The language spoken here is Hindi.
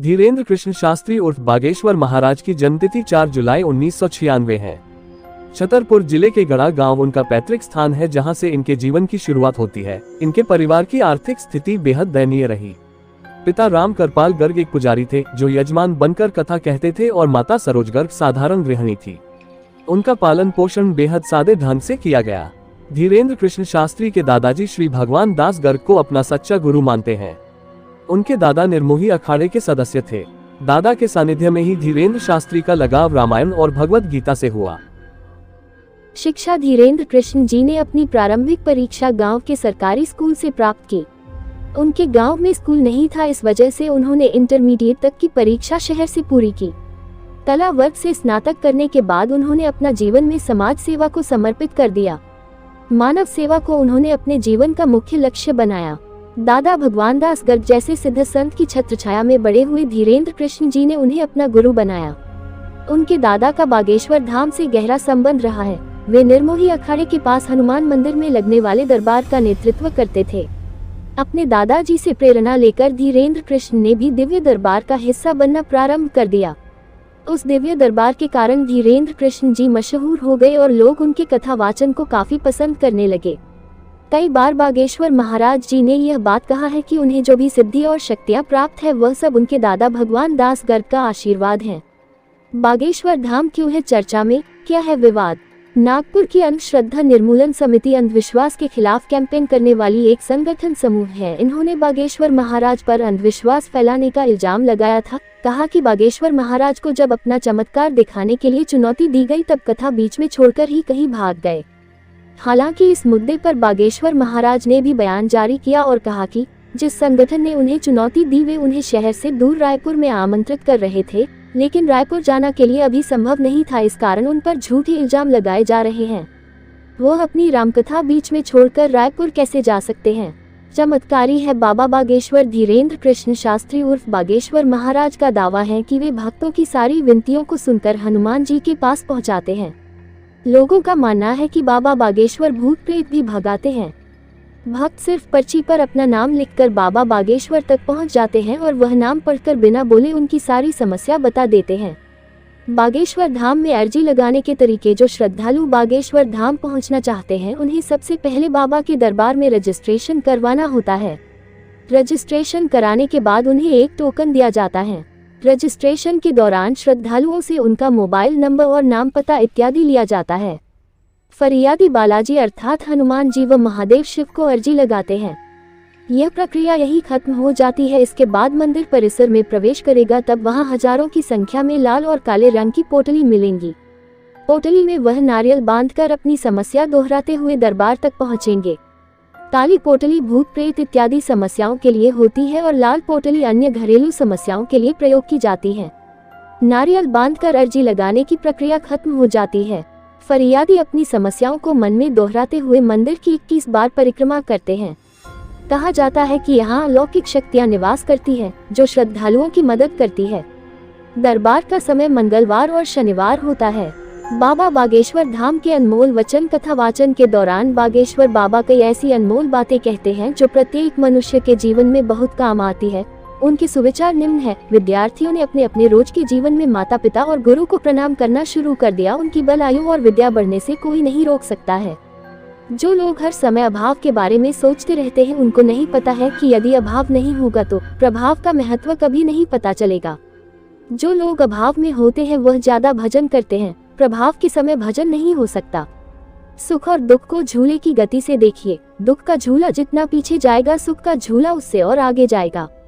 धीरेन्द्र कृष्ण शास्त्री उर्फ बागेश्वर महाराज की जन्मतिथि 4 जुलाई 1996 है। छतरपुर जिले के गड़ा गांव उनका पैतृक स्थान है, जहां से इनके जीवन की शुरुआत होती है। इनके परिवार की आर्थिक स्थिति बेहद दयनीय रही। पिता राम करपाल गर्ग एक पुजारी थे जो यजमान बनकर कथा कहते थे और माता सरोज गर्ग साधारण गृहिणी थी। उनका पालन पोषण बेहद सादे ढंग से किया गया। धीरेन्द्र कृष्ण शास्त्री के दादाजी श्री भगवान दास गर्ग को अपना सच्चा गुरु मानते हैं। उनके दादा निर्मोही अखाड़े के सदस्य थे। दादा के सानिध्य में ही धीरेन्द्र शास्त्री का लगाव रामायण और भगवत गीता से हुआ। शिक्षा धीरेन्द्र कृष्ण जी ने अपनी प्रारंभिक परीक्षा गांव के सरकारी स्कूल से प्राप्त की। उनके गांव में स्कूल नहीं था, इस वजह से उन्होंने इंटरमीडिएट तक की परीक्षा शहर से पूरी की। कला वर्ग से स्नातक करने के बाद उन्होंने अपना जीवन में समाज सेवा को समर्पित कर दिया। मानव सेवा को उन्होंने अपने जीवन का मुख्य लक्ष्य बनाया। दादा भगवान दास गर्ग जैसे सिद्ध संत की छत्रछाया में बड़े हुए धीरेन्द्र कृष्ण जी ने उन्हें अपना गुरु बनाया। उनके दादा का बागेश्वर धाम से गहरा संबंध रहा है। वे निर्मोही अखाड़े के पास हनुमान मंदिर में लगने वाले दरबार का नेतृत्व करते थे। अपने दादाजी से प्रेरणा लेकर धीरेन्द्र कृष्ण ने भी दिव्य दरबार का हिस्सा बनना प्रारंभ कर दिया। उस दिव्य दरबार के कारण धीरेन्द्र कृष्ण जी मशहूर हो गए और लोग उनके कथा वाचन को काफी पसंद करने लगे। कई बार बागेश्वर महाराज जी ने यह बात कहा है कि उन्हें जो भी सिद्धि और शक्तियां प्राप्त है वह सब उनके दादा भगवान दास गर्ग का आशीर्वाद है। बागेश्वर धाम क्यों है चर्चा में, क्या है विवाद? नागपुर की अंधश्रद्धा निर्मूलन समिति अंधविश्वास के खिलाफ कैंपेन करने वाली एक संगठन समूह है। इन्होंने बागेश्वर महाराज पर अंधविश्वास फैलाने का इल्जाम लगाया था। कहा कि बागेश्वर महाराज को जब अपना चमत्कार दिखाने के लिए चुनौती दी गई तब कथा बीच में छोड़कर ही कहीं भाग गए। हालांकि इस मुद्दे पर बागेश्वर महाराज ने भी बयान जारी किया और कहा कि जिस संगठन ने उन्हें चुनौती दी वे उन्हें शहर से दूर रायपुर में आमंत्रित कर रहे थे, लेकिन रायपुर जाना के लिए अभी संभव नहीं था, इस कारण उन पर झूठे इल्जाम लगाए जा रहे हैं। वो अपनी रामकथा बीच में छोड़कर रायपुर कैसे जा सकते हैं? चमत्कारी है बाबा बागेश्वर। धीरेन्द्र कृष्ण शास्त्री उर्फ बागेश्वर महाराज का दावा है कि वे भक्तों की सारी विनतियों को सुनकर हनुमान जी के पास पहुंचाते हैं। लोगों का मानना है कि बाबा बागेश्वर भूत प्रेत भी भगाते हैं। भक्त सिर्फ पर्ची पर अपना नाम लिखकर बाबा बागेश्वर तक पहुंच जाते हैं और वह नाम पढ़कर बिना बोले उनकी सारी समस्या बता देते हैं। बागेश्वर धाम में अर्जी लगाने के तरीके: जो श्रद्धालु बागेश्वर धाम पहुंचना चाहते हैं उन्हें सबसे पहले बाबा के दरबार में रजिस्ट्रेशन करवाना होता है। रजिस्ट्रेशन कराने के बाद उन्हें एक टोकन दिया जाता है। रजिस्ट्रेशन के दौरान श्रद्धालुओं से उनका मोबाइल नंबर और नाम पता इत्यादि लिया जाता है। फरियादी बालाजी अर्थात हनुमान जी व महादेव शिव को अर्जी लगाते हैं। यह प्रक्रिया यही खत्म हो जाती है। इसके बाद मंदिर परिसर में प्रवेश करेगा, तब वहां हजारों की संख्या में लाल और काले रंग की पोटली मिलेंगी। पोटली में वह नारियल बांधकर अपनी समस्या दोहराते हुए दरबार तक पहुंचेंगे। काली पोटली भूत प्रेत इत्यादि समस्याओं के लिए होती है और लाल पोटली अन्य घरेलू समस्याओं के लिए प्रयोग की जाती है। नारियल बांधकर अर्जी लगाने की प्रक्रिया खत्म हो जाती है। फरियादी अपनी समस्याओं को मन में दोहराते हुए मंदिर की 21 बार परिक्रमा करते हैं। कहा जाता है कि यहाँ अलौकिक शक्तियाँ निवास करती है जो श्रद्धालुओं की मदद करती है। दरबार का समय मंगलवार और शनिवार होता है। बाबा बागेश्वर धाम के अनमोल वचन कथा वाचन के दौरान बागेश्वर बाबा कई ऐसी अनमोल बातें कहते हैं जो प्रत्येक मनुष्य के जीवन में बहुत काम आती है। उनके सुविचार निम्न है: विद्यार्थियों ने अपने अपने रोज के जीवन में माता पिता और गुरु को प्रणाम करना शुरू कर दिया। उनकी बल आयु और विद्या बढ़ने से कोई नहीं रोक सकता है। जो लोग हर समय अभाव के बारे में सोचते रहते हैं उनको नहीं पता है कि यदि अभाव नहीं होगा तो प्रभाव का महत्व कभी नहीं पता चलेगा। जो लोग अभाव में होते हैं वह ज्यादा भजन करते हैं, प्रभाव के समय भजन नहीं हो सकता। सुख और दुख को झूले की गति से देखिए। दुख का झूला जितना पीछे जाएगा सुख का झूला उससे और आगे जाएगा।